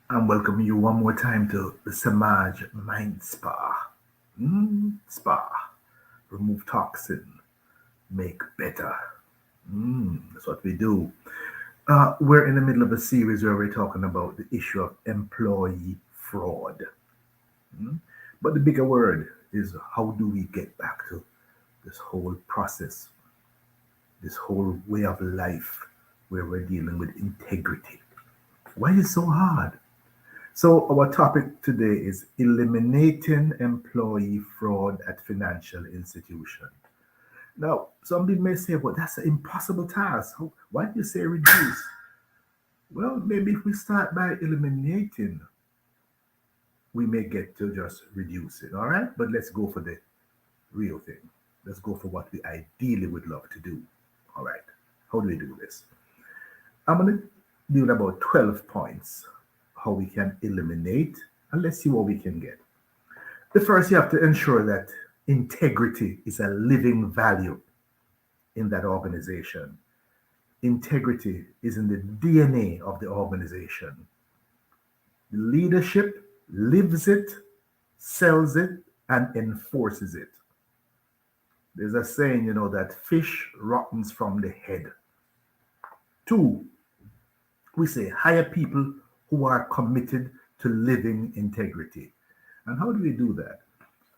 And welcome you one more time to the Semaj Mind Spa. Spa. Remove toxin. Make better. That's what we do. We're in the middle of a series where we're talking about the issue of employee fraud. Mm. But the bigger word is how do we get back to this whole process, this whole way of life where we're dealing with integrity? Why is it so hard? So our topic today is eliminating employee fraud at financial institution. Now, some people may say, well, that's an impossible task. Why do you say reduce? Well, maybe if we start by eliminating, we may get to just reduce it. All right, but let's go for the real thing. Let's go for what we ideally would love to do. All right, how do we do this? I'm going to do about 12 points how we can eliminate, and let's see what we can get. The first, you have to ensure that integrity is a living value in that organization. Integrity is in the DNA of the organization. The leadership lives it, sells it, and enforces it. There's a saying, that fish rottens from the head. Two, we say hire people who are committed to living integrity. And how do we do that?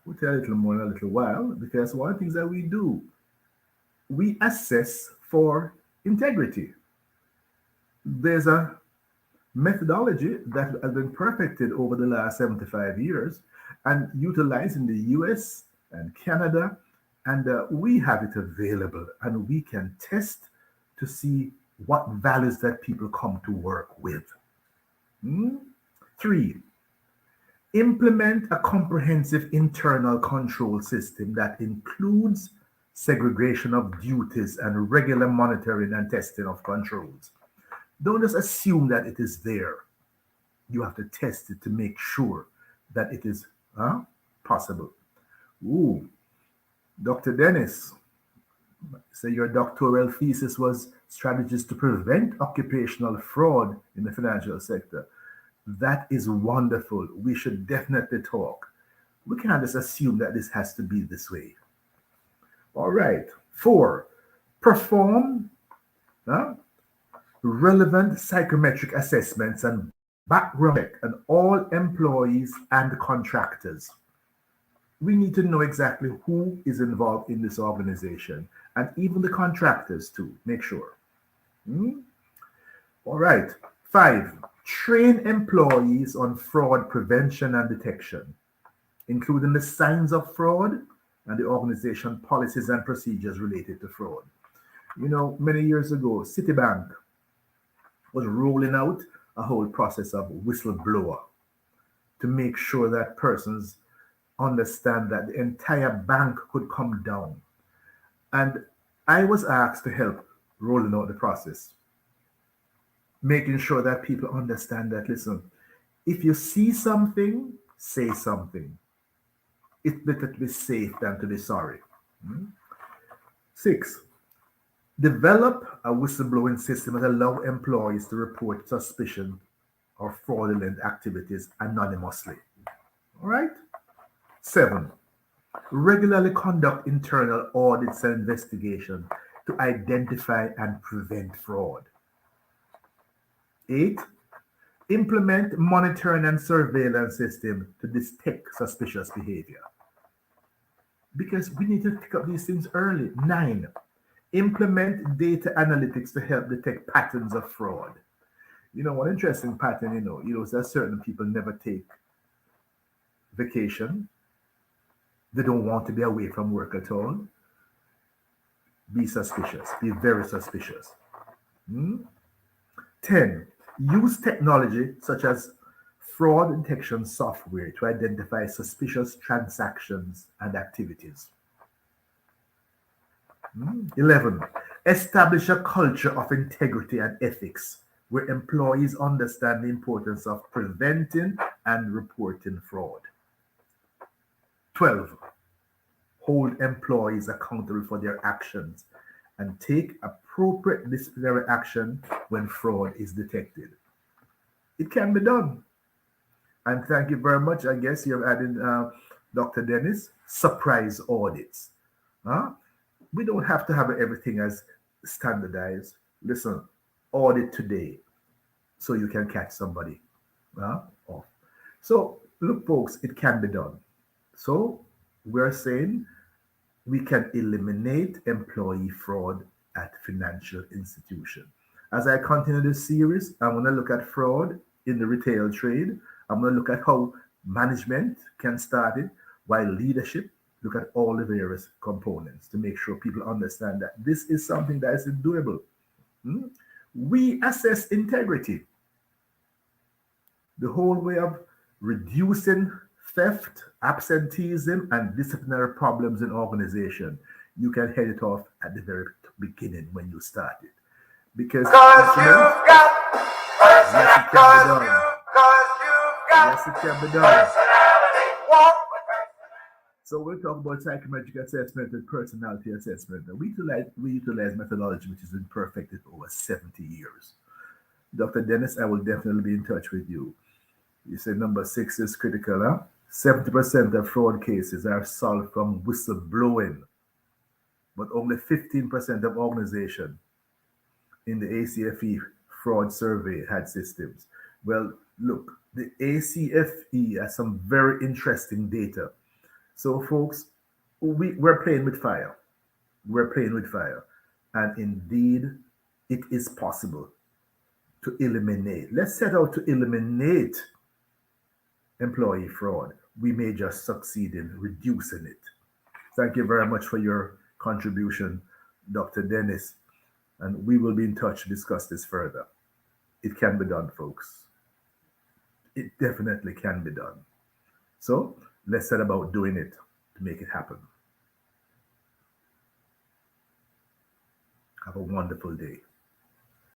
We'll tell you a little more in a little while, because one of the things that we do, we assess for integrity. There's a methodology that has been perfected over the last 75 years and utilized in the US and Canada, and we have it available and we can test to see what values that people come to work with. Hmm? Three, implement a comprehensive internal control system that includes segregation of duties and regular monitoring and testing of controls. Don't just assume that it is there. You have to test it to make sure that it is possible. Ooh, Dr. Dennis, say your doctoral thesis was strategies to prevent occupational fraud in the financial sector. That is wonderful. We should definitely talk. We can't just assume that this has to be this way. All right. Four, perform uh, relevant psychometric assessments and background check on all employees and contractors. We need to know exactly who is involved in this organization and even the contractors too. Make sure. Hmm? All right. Five, train employees on fraud prevention and detection, including the signs of fraud and the organization policies and procedures related to fraud. Many years ago, Citibank was rolling out a whole process of whistleblower to make sure that persons understand that the entire bank could come down. And I was asked to help rolling out the process, making sure that people understand that, listen, if you see something, say something. It's better to be safe than to be sorry. Hmm? Six, develop a whistleblowing system that allow employees to report suspicion of fraudulent activities anonymously. All right? Seven, regularly conduct internal audits and investigation to identify and prevent fraud. Eight, implement monitoring and surveillance system to detect suspicious behavior. Because we need to pick up these things early. Nine, implement data analytics to help detect patterns of fraud. One interesting pattern, that certain people never take vacation. They don't want to be away from work at all. Be suspicious. Be very suspicious. Hmm? 10. Use technology such as fraud detection software to identify suspicious transactions and activities. 11. Establish a culture of integrity and ethics where employees understand the importance of preventing and reporting fraud. 12. Hold employees accountable for their actions and take appropriate disciplinary action when fraud is detected. It can be done. And thank you very much. I guess you've added, Dr. Dennis, surprise audits. Huh? We don't have to have everything as standardized. Listen, audit today so you can catch somebody off. So, look, folks, it can be done. So, we're saying we can eliminate employee fraud at financial institution. As I continue this series, I'm going to look at fraud in the retail trade. I'm going to look at how management can start it, while leadership look at all the various components to make sure people understand that this is something that is doable. Hmm? We assess integrity, the whole way of reducing theft, absenteeism, and disciplinary problems in organization. You can head it off at the very beginning when you start it. Because you've got yes, it can be done. Yes, it can be done. So we'll talk about psychometric assessment and personality assessment. And we utilize methodology which has been perfected over 70 years. Dr. Dennis, I will definitely be in touch with you. You said number 6 is critical, huh? 70% of fraud cases are solved from whistleblowing, but only 15% of organizations in the ACFE fraud survey had systems. Well, look, the ACFE has some very interesting data. So, folks, we're playing with fire. We're playing with fire. And indeed, it is possible to eliminate. Let's set out to eliminate employee fraud. We may just succeed in reducing it. Thank you very much for your contribution, Dr. Dennis. And we will be in touch to discuss this further. It can be done, folks. It definitely can be done. So let's set about doing it to make it happen. Have a wonderful day.